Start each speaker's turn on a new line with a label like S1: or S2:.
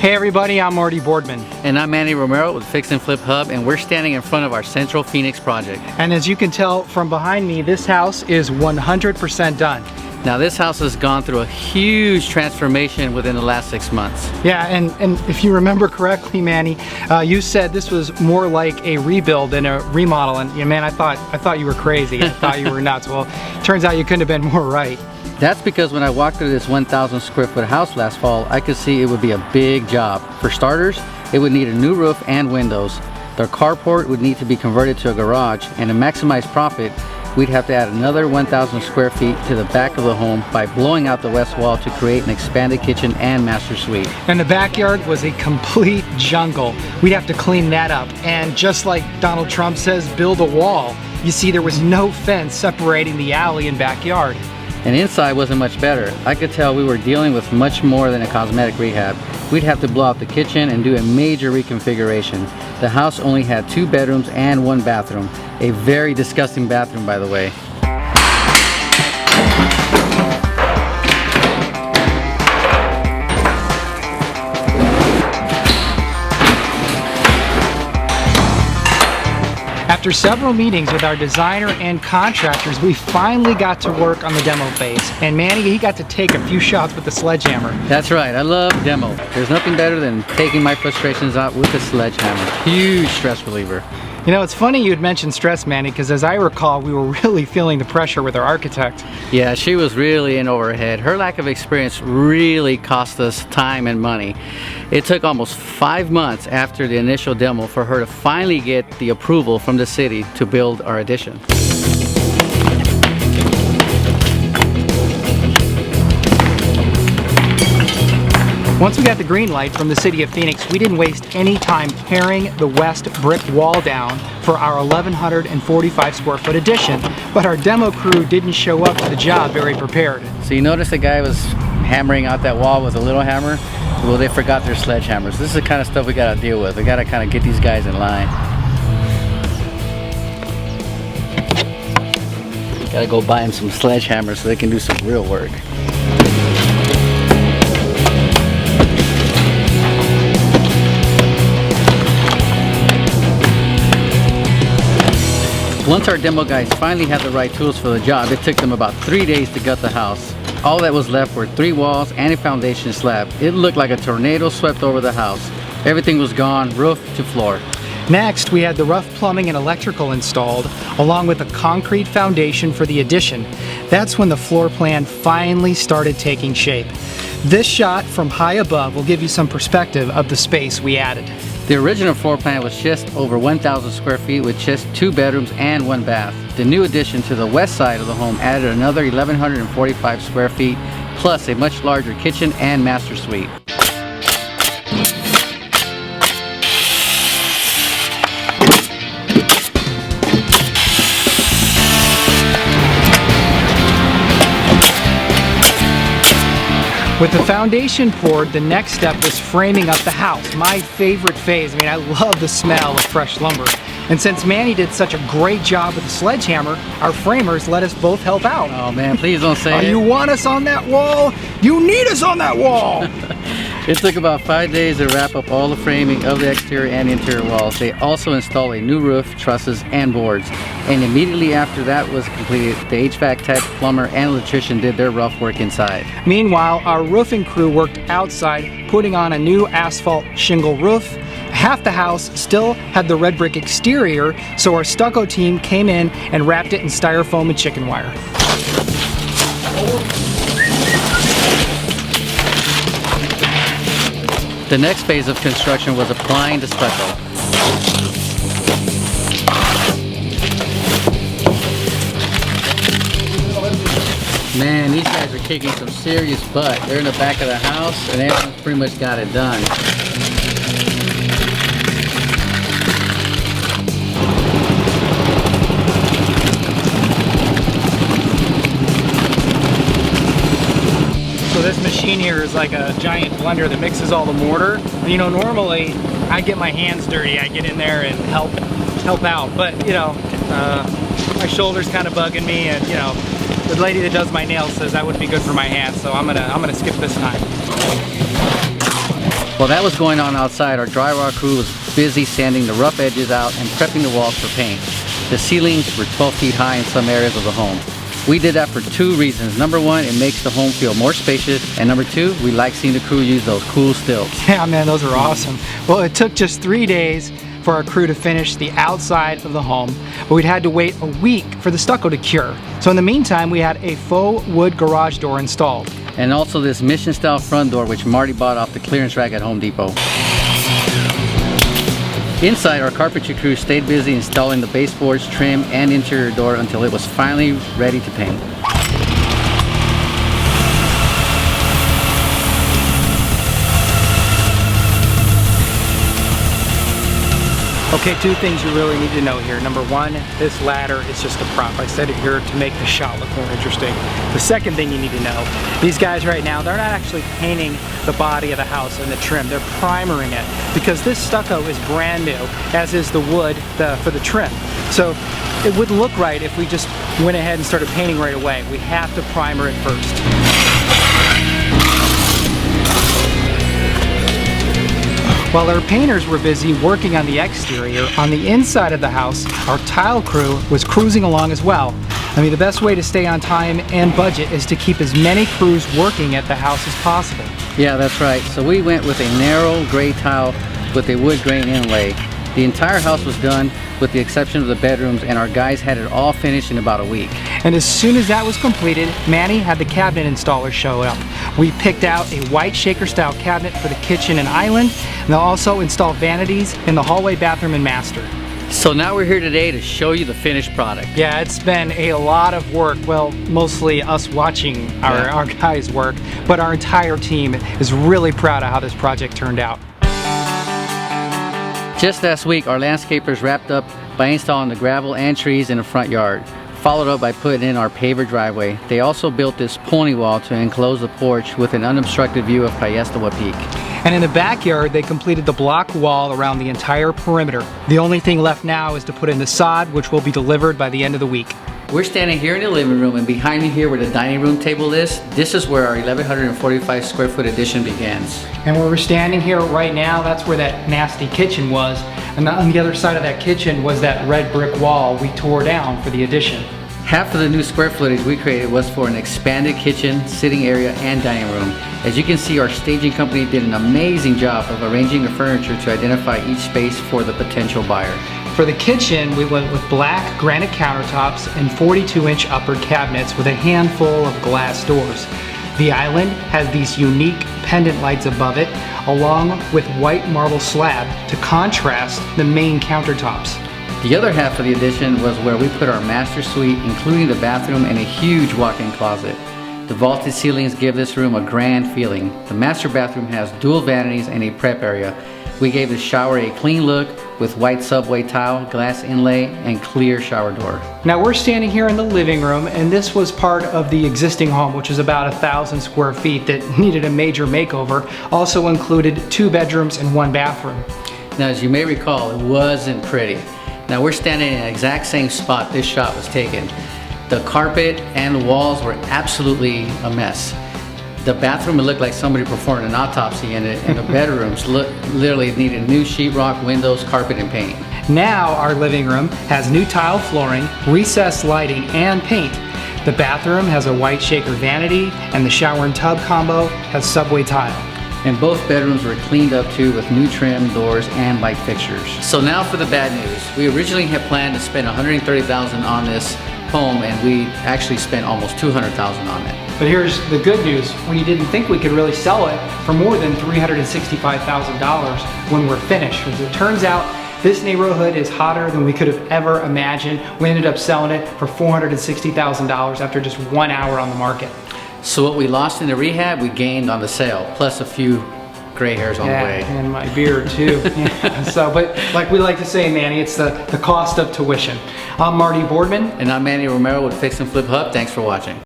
S1: Hey everybody, I'm Marty Boardman.
S2: And I'm Manny Romero with Fix and Flip Hub, and we're standing in front of our Central Phoenix project.
S1: And as you can tell from behind me, this house is 100% done.
S2: Now this house has gone through a huge transformation within the last 6 months.
S1: Yeah, and if you remember correctly, Manny, you said this was more like a rebuild than a remodel, and man, I thought you were crazy. I thought you were nuts. Well, turns out you couldn't have been more right.
S2: That's because when I walked through this 1,000 square foot house last fall, I could see it would be a big job. For starters, it would need a new roof and windows. Their carport would need to be converted to a garage, and to maximize profit, we'd have to add another 1,000 square feet to the back of the home by blowing out the west wall to create an expanded kitchen and master suite.
S1: And the backyard was a complete jungle. We'd have to clean that up, and just like Donald Trump says, build a wall. You see, there was no fence separating the alley and backyard.
S2: And inside wasn't much better. I could tell we were dealing with much more than a cosmetic rehab. We'd have to blow out the kitchen and do a major reconfiguration. The house only had 2 bedrooms and 1 bathroom. A very disgusting bathroom, by the way.
S1: After several meetings with our designer and contractors, we finally got to work on the demo phase. And Manny, he got to take a few shots with the sledgehammer.
S2: That's right, I love demo. There's nothing better than taking my frustrations out with a sledgehammer. Huge stress reliever.
S1: You know, it's funny you'd mention stress, Manny, because as I recall, we were really feeling the pressure with our architect.
S2: Yeah, she was really in over her head. Her lack of experience really cost us time and money. It took almost 5 months after the initial demo for her to finally get the approval from the city to build our addition.
S1: Once we got the green light from the city of Phoenix, we didn't waste any time tearing the west brick wall down for our 1,145 square foot addition. But our demo crew didn't show up to the job very prepared.
S2: So you notice the guy was hammering out that wall with a little hammer? Well, they forgot their sledgehammers. This is the kind of stuff we gotta deal with. We gotta kind of get these guys in line. Gotta go buy them some sledgehammers so they can do some real work. Once our demo guys finally had the right tools for the job, it took them about 3 days to gut the house. All that was left were 3 walls and a foundation slab. It looked like a tornado swept over the house. Everything was gone, roof to floor.
S1: Next, we had the rough plumbing and electrical installed, along with a concrete foundation for the addition. That's when the floor plan finally started taking shape. This shot from high above will give you some perspective of the space we added.
S2: The original floor plan was just over 1,000 square feet with just 2 bedrooms and 1 bath. The new addition to the west side of the home added another 1,145 square feet, plus a much larger kitchen and master suite.
S1: With the foundation poured, the next step was framing up the house. My favorite phase. I mean, I love the smell of fresh lumber. And since Manny did such a great job with the sledgehammer, our framers let us both help out.
S2: Oh man, please don't say it.
S1: You want us on that wall? You need us on that wall!
S2: It took about 5 days to wrap up all the framing of the exterior and interior walls. They also installed a new roof, trusses, and boards. And immediately after that was completed, the HVAC tech, plumber, and electrician did their rough work inside.
S1: Meanwhile, our roofing crew worked outside, putting on a new asphalt shingle roof. Half the house still had the red brick exterior, so our stucco team came in and wrapped it in styrofoam and chicken wire.
S2: The next phase of construction was applying the stucco. Man, these guys are kicking some serious butt. They're in the back of the house and everyone's pretty much got it done.
S1: So this machine here is like a giant blender that mixes all the mortar. And, you know, normally I get my hands dirty. I get in there and help out. But, you know, my shoulder's kind of bugging me, and, you know, the lady that does my nails says that wouldn't be good for my hands, so I'm gonna skip this time.
S2: While that was going on outside, our drywall crew was busy sanding the rough edges out and prepping the walls for paint. The ceilings were 12 feet high in some areas of the home. We did that for two reasons. Number one, it makes the home feel more spacious, and number two, we like seeing the crew use those cool stilts.
S1: Yeah, man, those are awesome. Well, it took just 3 days for our crew to finish the outside of the home, but we'd had to wait a week for the stucco to cure. So in the meantime, we had a faux wood garage door installed. And
S2: also this mission style front door, which Marty bought off the clearance rack at Home Depot. Inside, our carpentry crew stayed busy installing the baseboards, trim, and interior door until it was finally ready to paint.
S1: Okay, two things you really need to know here. Number one, this ladder is just a prop. I set it here to make the shot look more interesting. The second thing you need to know, these guys right now, they're not actually painting the body of the house and the trim. They're primering it because this stucco is brand new, as is the wood for the trim. So it wouldn't look right if we just went ahead and started painting right away. We have to primer it first. While our painters were busy working on the exterior, on the inside of the house, our tile crew was cruising along as well. I mean, the best way to stay on time and budget is to keep as many crews working at the house as possible.
S2: Yeah, that's right. So we went with a narrow gray tile with a wood grain inlay. The entire house was done with the exception of the bedrooms, and our guys had it all finished in about a week.
S1: And as soon as that was completed, Manny had the cabinet installer show up. We picked out a white shaker style cabinet for the kitchen and island, and they'll also install vanities in the hallway, bathroom, and master.
S2: So now we're here today to show you the finished product.
S1: Yeah, it's been a lot of work. Well, mostly us watching our guys work, but our entire team is really proud of how this project turned out.
S2: Just last week, our landscapers wrapped up by installing the gravel and trees in the front yard, followed up by putting in our paver driveway. They also built this pony wall to enclose the porch with an unobstructed view of Cayestawa Peak.
S1: And in the backyard, they completed the block wall around the entire perimeter. The only thing left now is to put in the sod, which will be delivered by the end of the week.
S2: We're standing here in the living room, and behind me here where the dining room table is, this is where our 1,145 square foot addition begins.
S1: And where we're standing here right now, that's where that nasty kitchen was. And on the other side of that kitchen was that red brick wall we tore down for the addition.
S2: Half of the new square footage we created was for an expanded kitchen, sitting area, and dining room. As you can see, our staging company did an amazing job of arranging the furniture to identify each space for the potential buyer.
S1: For the kitchen, we went with black granite countertops and 42-inch upper cabinets with a handful of glass doors. The island has these unique pendant lights above it, along with white marble slab to contrast the main countertops.
S2: The other half of the addition was where we put our master suite, including the bathroom and a huge walk-in closet. The vaulted ceilings give this room a grand feeling. The master bathroom has dual vanities and a prep area. We gave the shower a clean look with white subway tile, glass inlay, and clear shower door.
S1: Now we're standing here in the living room, and this was part of the existing home, which is about 1,000 square feet that needed a major makeover. Also included 2 bedrooms and 1 bathroom.
S2: Now, as you may recall, it wasn't pretty. Now we're standing in the exact same spot this shot was taken. The carpet and the walls were absolutely a mess. The bathroom, it looked like somebody performed an autopsy in it, and the bedrooms literally needed new sheetrock, windows, carpet, and paint. Now our living room has new tile flooring, recessed lighting, and paint. The bathroom has a white shaker vanity, and the shower and tub combo has subway tile. And both bedrooms were cleaned up too with new trim, doors, and light fixtures. So now for the bad news. We originally had planned to spend $130,000 on this home, and we actually spent almost $200,000 on it.
S1: But here's the good news. We didn't think we could really sell it for more than $365,000 when we're finished. As it turns out, this neighborhood is hotter than we could have ever imagined. We ended up selling it for $460,000 after just 1 hour on the market. So what we lost in the rehab, we gained on the sale, plus a few gray hairs on the way. And my beard too. Yeah. So, but like we like to say, Manny, it's the cost of tuition. I'm Marty Boardman.
S2: And I'm Manny Romero with Fix and Flip Hub. Thanks for watching.